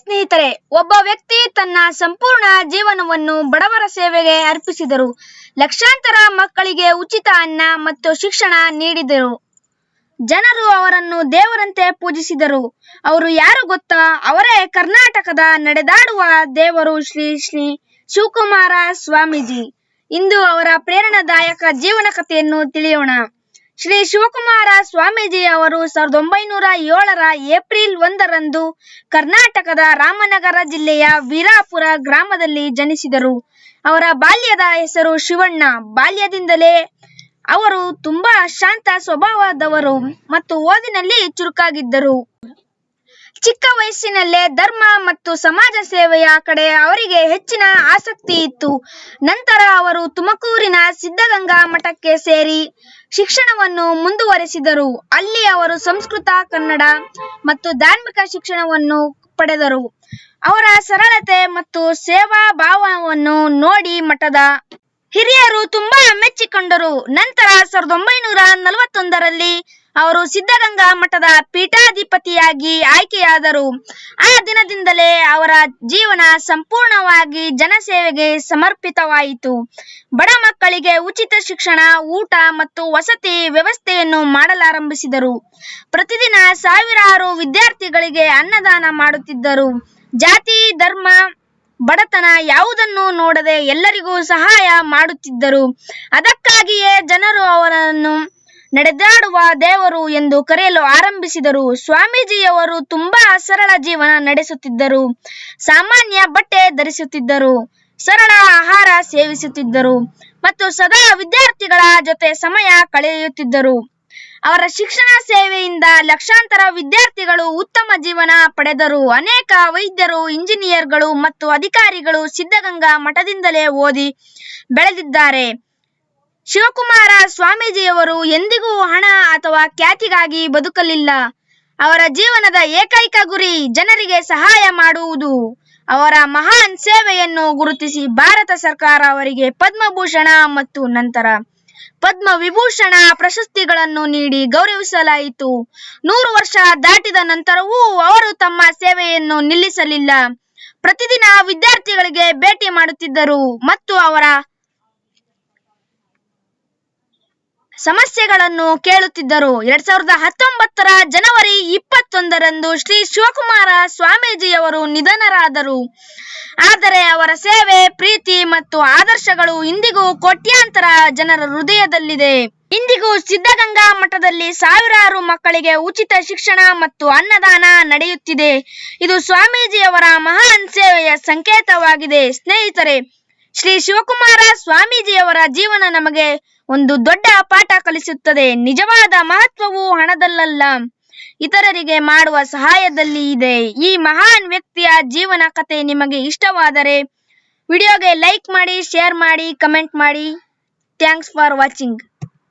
ಸ್ನೇಹಿತರೆ, ಒಬ್ಬ ವ್ಯಕ್ತಿ ತನ್ನ ಸಂಪೂರ್ಣ ಜೀವನವನ್ನು ಬಡವರ ಸೇವೆಗೆ ಅರ್ಪಿಸಿದರು. ಲಕ್ಷಾಂತರ ಮಕ್ಕಳಿಗೆ ಉಚಿತ ಅನ್ನ ಮತ್ತು ಶಿಕ್ಷಣ ನೀಡಿದರು. ಜನರು ಅವರನ್ನು ದೇವರಂತೆ ಪೂಜಿಸಿದರು. ಅವರು ಯಾರು ಗೊತ್ತಾ? ಅವರೇ ಕರ್ನಾಟಕದ ನಡೆದಾಡುವ ದೇವರು ಶ್ರೀ ಶ್ರೀ ಶಿವಕುಮಾರ ಸ್ವಾಮೀಜಿ. ಇಂದು ಅವರ ಪ್ರೇರಣಾದಾಯಕ ಜೀವನ ಕಥೆಯನ್ನು ತಿಳಿಯೋಣ. ಶ್ರೀ ಶಿವಕುಮಾರ ಸ್ವಾಮೀಜಿ ಅವರು 1907 ಏಪ್ರಿಲ್ 1ರಂದು ಕರ್ನಾಟಕದ ರಾಮನಗರ ಜಿಲ್ಲೆಯ ವೀರಾಪುರ ಗ್ರಾಮದಲ್ಲಿ ಜನಿಸಿದರು. ಅವರ ಬಾಲ್ಯದ ಹೆಸರು ಶಿವಣ್ಣ. ಬಾಲ್ಯದಿಂದಲೇ ಅವರು ತುಂಬಾ ಶಾಂತ ಸ್ವಭಾವದವರು ಮತ್ತು ಓದಿನಲ್ಲಿ ಚುರುಕಾಗಿದ್ದರು. ಚಿಕ್ಕ ವಯಸ್ಸಿನಲ್ಲೇ ಧರ್ಮ ಮತ್ತು ಸಮಾಜ ಸೇವೆಯ ಕಡೆ ಅವರಿಗೆ ಹೆಚ್ಚಿನ ಆಸಕ್ತಿ ಇತ್ತು. ನಂತರ ಅವರು ತುಮಕೂರಿನ ಸಿದ್ಧಗಂಗಾ ಮಠಕ್ಕೆ ಸೇರಿ ಶಿಕ್ಷಣವನ್ನು ಮುಂದುವರೆಸಿದರು. ಅಲ್ಲಿ ಅವರು ಸಂಸ್ಕೃತ, ಕನ್ನಡ ಮತ್ತು ಧಾರ್ಮಿಕ ಶಿಕ್ಷಣವನ್ನು ಪಡೆದರು. ಅವರ ಸರಳತೆ ಮತ್ತು ಸೇವಾ ಭಾವವನ್ನು ನೋಡಿ ಮಠದ ಹಿರಿಯರು ತುಂಬಾ ಮೆಚ್ಚಿಕೊಂಡರು. ನಂತರ 1941ರಲ್ಲಿ ಅವರು ಸಿದ್ಧಗಂಗಾ ಮಠದ ಪೀಠಾಧಿಪತಿಯಾಗಿ ಆಯ್ಕೆಯಾದರು. ಆ ದಿನದಿಂದಲೇ ಅವರ ಜೀವನ ಸಂಪೂರ್ಣವಾಗಿ ಜನಸೇವೆಗೆ ಸಮರ್ಪಿತವಾಯಿತು. ಬಡ ಮಕ್ಕಳಿಗೆ ಉಚಿತ ಶಿಕ್ಷಣ, ಊಟ ಮತ್ತು ವಸತಿ ವ್ಯವಸ್ಥೆಯನ್ನು ಮಾಡಲಾರಂಭಿಸಿದರು. ಪ್ರತಿದಿನ ಸಾವಿರಾರು ವಿದ್ಯಾರ್ಥಿಗಳಿಗೆ ಅನ್ನದಾನ ಮಾಡುತ್ತಿದ್ದರು. ಜಾತಿ, ಧರ್ಮ, ಬಡತನ ಯಾವುದನ್ನು ನೋಡದೆ ಎಲ್ಲರಿಗೂ ಸಹಾಯ ಮಾಡುತ್ತಿದ್ದರು. ಅದಕ್ಕಾಗಿಯೇ ಜನರು ಅವರನ್ನು ನಡೆದಾಡುವ ದೇವರು ಎಂದು ಕರೆಯಲು ಆರಂಭಿಸಿದರು. ಸ್ವಾಮೀಜಿಯವರು ತುಂಬಾ ಸರಳ ಜೀವನ ನಡೆಸುತ್ತಿದ್ದರು. ಸಾಮಾನ್ಯ ಬಟ್ಟೆ ಧರಿಸುತ್ತಿದ್ದರು, ಸರಳ ಆಹಾರ ಸೇವಿಸುತ್ತಿದ್ದರು ಮತ್ತು ಸದಾ ವಿದ್ಯಾರ್ಥಿಗಳ ಜೊತೆ ಸಮಯ ಕಳೆಯುತ್ತಿದ್ದರು. ಅವರ ಶಿಕ್ಷಣ ಸೇವೆಯಿಂದ ಲಕ್ಷಾಂತರ ವಿದ್ಯಾರ್ಥಿಗಳು ಉತ್ತಮ ಜೀವನ ಪಡೆದರು. ಅನೇಕ ವೈದ್ಯರು, ಇಂಜಿನಿಯರ್ಗಳು ಮತ್ತು ಅಧಿಕಾರಿಗಳು ಸಿದ್ಧಗಂಗಾ ಮಠದಿಂದಲೇ ಓದಿ ಬೆಳೆದಿದ್ದಾರೆ. ಶಿವಕುಮಾರ ಸ್ವಾಮೀಜಿಯವರು ಎಂದಿಗೂ ಹಣ ಅಥವಾ ಖ್ಯಾತಿಗಾಗಿ ಬದುಕಲಿಲ್ಲ. ಅವರ ಜೀವನದ ಏಕೈಕ ಗುರಿ ಜನರಿಗೆ ಸಹಾಯ ಮಾಡುವುದು. ಅವರ ಮಹಾನ್ ಸೇವೆಯನ್ನು ಗುರುತಿಸಿ ಭಾರತ ಸರ್ಕಾರ ಅವರಿಗೆ ಪದ್ಮಭೂಷಣ ಮತ್ತು ನಂತರ ಪದ್ಮವಿಭೂಷಣ ಪ್ರಶಸ್ತಿಗಳನ್ನು ನೀಡಿ ಗೌರವಿಸಲಾಯಿತು. 100 ವರ್ಷ ದಾಟಿದ ನಂತರವೂ ಅವರು ತಮ್ಮ ಸೇವೆಯನ್ನು ನಿಲ್ಲಿಸಲಿಲ್ಲ. ಪ್ರತಿದಿನ ವಿದ್ಯಾರ್ಥಿಗಳಿಗೆ ಭೇಟಿ ಮಾಡುತ್ತಿದ್ದರು ಮತ್ತು ಅವರ ಸಮಸ್ಯೆಗಳನ್ನು ಕೇಳುತ್ತಿದ್ದರು. 2019 ಜನವರಿ 21ರಂದು ಶ್ರೀ ಶಿವಕುಮಾರ ಸ್ವಾಮೀಜಿಯವರು ನಿಧನರಾದರು. ಆದರೆ ಅವರ ಸೇವೆ, ಪ್ರೀತಿ ಮತ್ತು ಆದರ್ಶಗಳು ಇಂದಿಗೂ ಕೋಟ್ಯಾಂತರ ಜನರ ಹೃದಯದಲ್ಲಿದೆ. ಇಂದಿಗೂ ಸಿದ್ಧಗಂಗಾ ಮಠದಲ್ಲಿ ಸಾವಿರಾರು ಮಕ್ಕಳಿಗೆ ಉಚಿತ ಶಿಕ್ಷಣ ಮತ್ತು ಅನ್ನದಾನ ನಡೆಯುತ್ತಿದೆ. ಇದು ಸ್ವಾಮೀಜಿಯವರ ಮಹಾನ್ ಸೇವೆಯ ಸಂಕೇತವಾಗಿದೆ. ಸ್ನೇಹಿತರೆ, ಶ್ರೀ ಶಿವಕುಮಾರ ಸ್ವಾಮೀಜಿಯವರ ಜೀವನ ನಮಗೆ ಒಂದು ದೊಡ್ಡ ಪಾಠ ಕಲಿಸುತ್ತದೆ. ನಿಜವಾದ ಮಹತ್ವವು ಹಣದಲ್ಲಲ್ಲ, ಇತರರಿಗೆ ಮಾಡುವ ಸಹಾಯದಲ್ಲಿ ಇದೆ. ಈ ಮಹಾನ್ ವ್ಯಕ್ತಿಯ ಜೀವನ ಕಥೆ ನಿಮಗೆ ಇಷ್ಟವಾದರೆ ವಿಡಿಯೋಗೆ ಲೈಕ್ ಮಾಡಿ, ಶೇರ್ ಮಾಡಿ, ಕಮೆಂಟ್ ಮಾಡಿ. Thanks for watching.